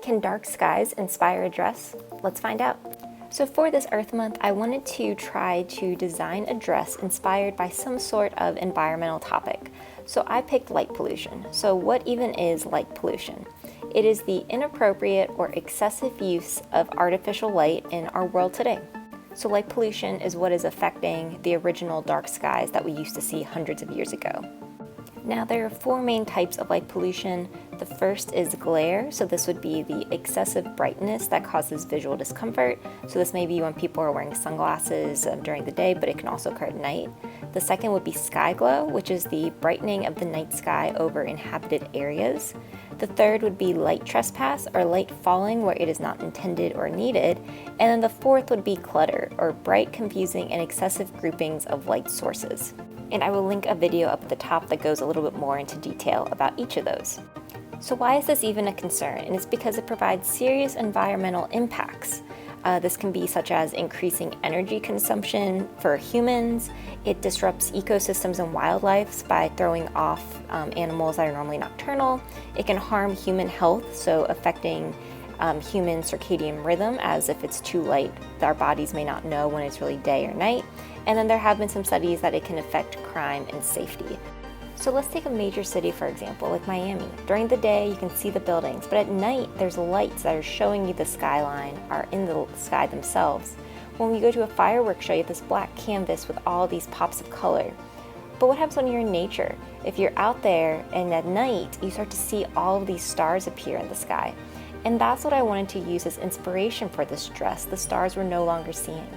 Can dark skies inspire a dress? Let's find out. So for this Earth Month, I wanted to try to design a dress inspired by some sort of environmental topic. So I picked light pollution. So what even is light pollution? It is the inappropriate or excessive use of artificial light in our world today. So light pollution is what is affecting the original dark skies that we used to see hundreds of years ago. Now there are four main types of light pollution. The first is glare, so this would be the excessive brightness that causes visual discomfort. So this may be when people are wearing sunglasses during the day, but it can also occur at night. The second would be skyglow, which is the brightening of the night sky over inhabited areas. The third would be light trespass, or light falling where it is not intended or needed. And then the fourth would be clutter, or bright, confusing, and excessive groupings of light sources. And I will link a video up at the top that goes a little bit more into detail about each of those. So why is this even a concern? And it's because it provides serious environmental impacts. This can be such as increasing energy consumption for humans. It disrupts ecosystems and wildlife by throwing off animals that are normally nocturnal. It can harm human health, so affecting human circadian rhythm, as if it's too light, our bodies may not know when it's really day or night. And then there have been some studies that it can affect crime and safety. So let's take a major city, for example, like Miami. During the day, you can see the buildings, but at night, there's lights that are showing you the skyline, are in the sky themselves. When we go to a fireworks show, you have this black canvas with all these pops of color. But what happens when you're in nature? If you're out there and at night, you start to see all of these stars appear in the sky. And that's what I wanted to use as inspiration for this dress. The stars we're no longer seeing.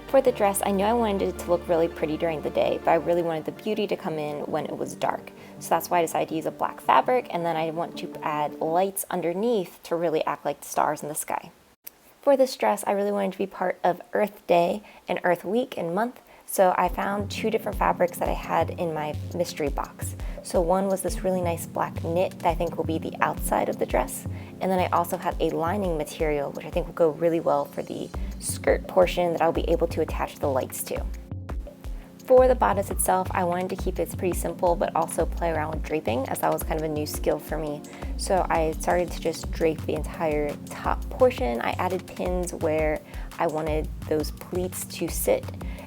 For the dress, I knew I wanted it to look really pretty during the day, but I really wanted the beauty to come in when it was dark. So that's why I decided to use a black fabric, and then I want to add lights underneath to really act like the stars in the sky. For this dress, I really wanted to be part of Earth Day and Earth Week and month, so I found two different fabrics that I had in my mystery box. So one was this really nice black knit that I think will be the outside of the dress, and then I also had a lining material which I think will go really well for the skirt portion that I'll be able to attach the lights to. For the bodice itself, I wanted to keep it pretty simple but also play around with draping, as that was kind of a new skill for me. So I started to just drape the entire top portion. I added pins where I wanted those pleats to sit,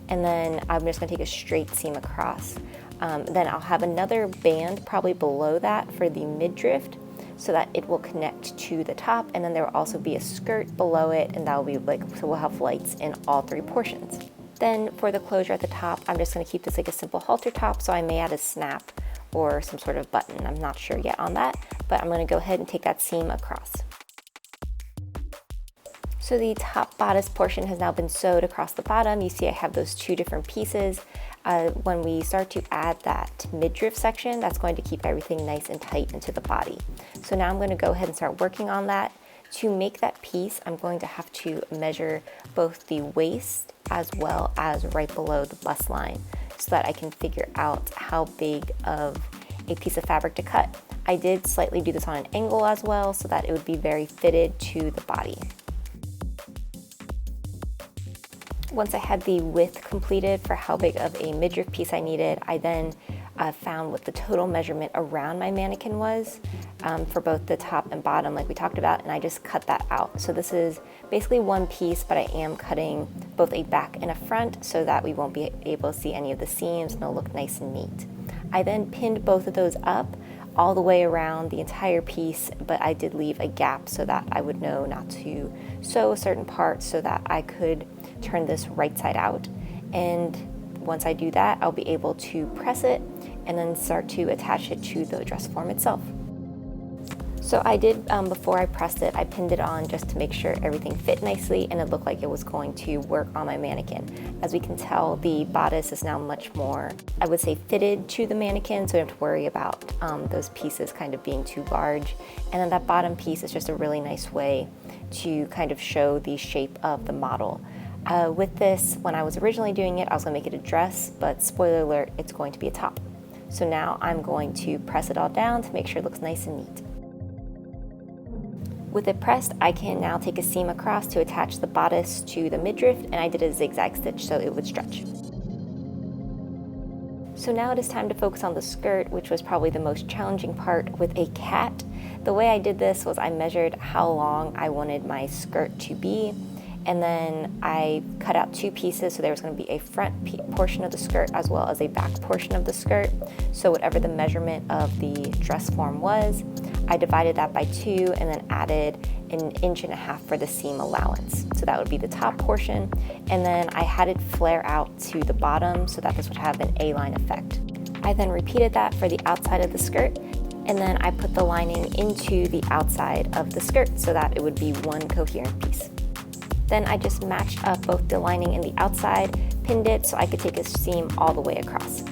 and then I'm just going to take a straight seam across. Then I'll have another band probably below that for the midriff, so that it will connect to the top, and then there will also be a skirt below it, and that will be so we'll have lights in all three portions. Then for the closure at the top, I'm just going to keep this like a simple halter top, so I may add a snap or some sort of button. I'm not sure yet on that, but I'm going to go ahead and take that seam across. So the top bodice portion has now been sewed across the bottom. You see I have those two different pieces. When we start to add that midriff section, that's going to keep everything nice and tight into the body. So now I'm going to go ahead and start working on that. To make that piece, I'm going to have to measure both the waist as well as right below the bust line, so that I can figure out how big of a piece of fabric to cut. I did slightly do this on an angle as well, so that it would be very fitted to the body. Once I had the width completed for how big of a midriff piece I needed, I then found what the total measurement around my mannequin was for both the top and bottom like we talked about, and I just cut that out. So this is basically one piece, but I am cutting both a back and a front so that we won't be able to see any of the seams and it'll look nice and neat. I then pinned both of those up all the way around the entire piece, but I did leave a gap so that I would know not to sew a certain part, so that I could turn this right side out. And once I do that, I'll be able to press it and then start to attach it to the dress form itself. So I did, before I pressed it, I pinned it on just to make sure everything fit nicely and it looked like it was going to work on my mannequin. As we can tell, the bodice is now much more, I would say, fitted to the mannequin, so we don't have to worry about those pieces kind of being too large. And then that bottom piece is just a really nice way to kind of show the shape of the model. With this, when I was originally doing it, I was going to make it a dress, but spoiler alert, it's going to be a top. So now I'm going to press it all down to make sure it looks nice and neat. With it pressed, I can now take a seam across to attach the bodice to the midriff, and I did a zigzag stitch so it would stretch. So now it is time to focus on the skirt, which was probably the most challenging part with a cat. The way I did this was I measured how long I wanted my skirt to be, and then I cut out two pieces, so there was going to be a front portion of the skirt as well as a back portion of the skirt. So whatever the measurement of the dress form was, I divided that by 2 and then added 1.5 inches for the seam allowance. So that would be the top portion, and then I had it flare out to the bottom so that this would have an A-line effect. I then repeated that for the outside of the skirt, and then I put the lining into the outside of the skirt so that it would be one coherent piece. Then I just matched up both the lining and the outside, pinned it so I could take a seam all the way across.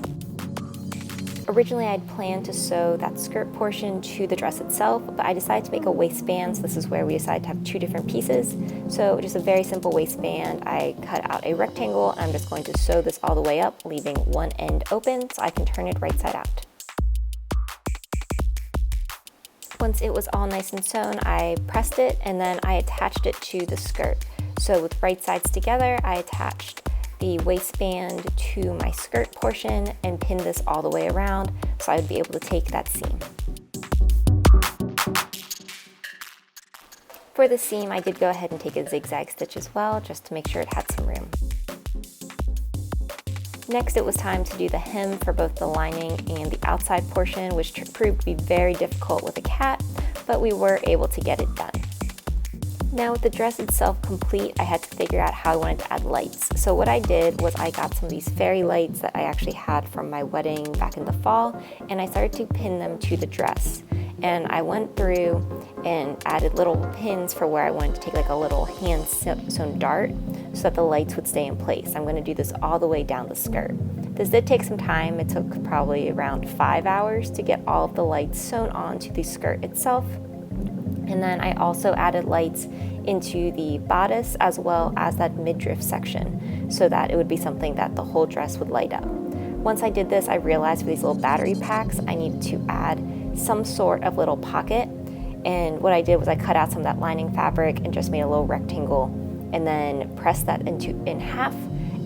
Originally I'd planned to sew that skirt portion to the dress itself, but I decided to make a waistband, so this is where we decided to have 2 different pieces. So just a very simple waistband. I cut out a rectangle and I'm just going to sew this all the way up, leaving one end open so I can turn it right side out. Once it was all nice and sewn, I pressed it and then I attached it to the skirt. So with right sides together, I attached the waistband to my skirt portion and pinned this all the way around so I would be able to take that seam. For the seam, I did go ahead and take a zigzag stitch as well, just to make sure it had some room. Next, it was time to do the hem for both the lining and the outside portion, which proved to be very difficult with a cat, but we were able to get it done. Now with the dress itself complete, I had to figure out how I wanted to add lights. So what I did was I got some of these fairy lights that I actually had from my wedding back in the fall, and I started to pin them to the dress. And I went through and added little pins for where I wanted to take like a little hand sewn dart so that the lights would stay in place. I'm going to do this all the way down the skirt. This did take some time. It took probably around 5 hours to get all of the lights sewn onto the skirt itself. And then I also added lights into the bodice as well as that midriff section so that it would be something that the whole dress would light up. Once I did this, I realized for these little battery packs, I needed to add some sort of little pocket. And what I did was I cut out some of that lining fabric and just made a little rectangle and then pressed that in half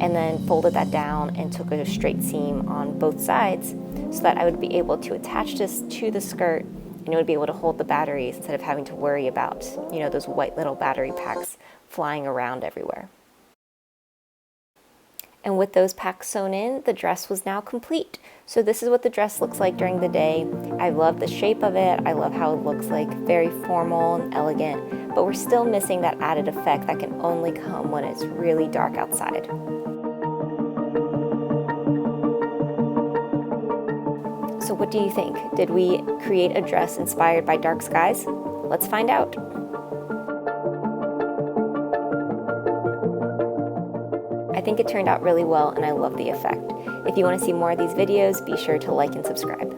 and then folded that down and took a straight seam on both sides so that I would be able to attach this to the skirt and it would be able to hold the batteries instead of having to worry about, those white little battery packs flying around everywhere. And with those packs sewn in, the dress was now complete. So this is what the dress looks like during the day. I love the shape of it. I love how it looks like very formal and elegant, but we're still missing that added effect that can only come when it's really dark outside. So what do you think? Did we create a dress inspired by dark skies? Let's find out. I think it turned out really well and I love the effect. If you want to see more of these videos, be sure to like and subscribe.